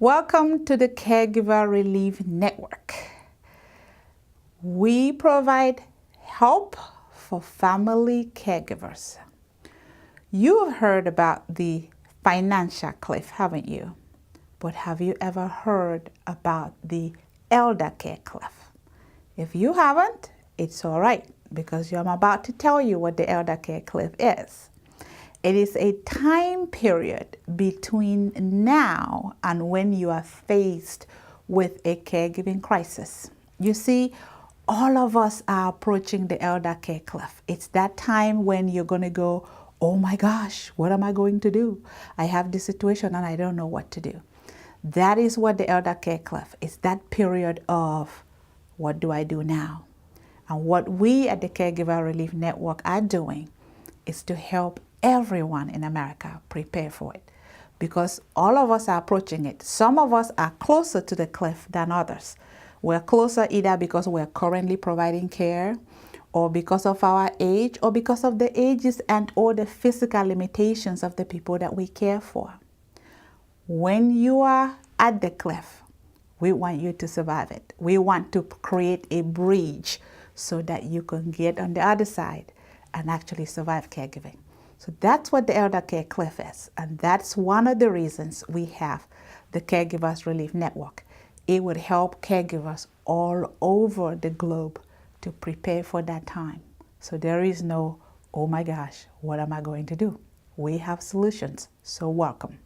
Welcome to the Caregiver Relief Network. We provide help for family caregivers. You've heard about the financial cliff, haven't you? But have you ever heard about the elder care cliff? If you haven't, it's all right, because I'm about to tell you what the elder care cliff is. It is a time period between now and when you are faced with a caregiving crisis. You see, all of us are approaching the elder care cliff. It's that time when you're going to go, oh my gosh, what am I going to do? I have this situation and I don't know what to do. That is what the elder care cliff is, that period of what do I do now? And what we at the Caregiver Relief Network are doing is to help everyone in America prepare for it, because all of us are approaching it. Some of us are closer to the cliff than others. We're closer either because we're currently providing care, or because of our age, or because of the ages and or the physical limitations of the people that we care for. When you are at the cliff, we want you to survive it. We want to create a bridge so that you can get on the other side and actually survive caregiving. So that's what the elder care cliff is. And that's one of the reasons we have the Caregivers Relief Network. It would help caregivers all over the globe to prepare for that time. So there is no, oh my gosh, what am I going to do? We have solutions. So welcome.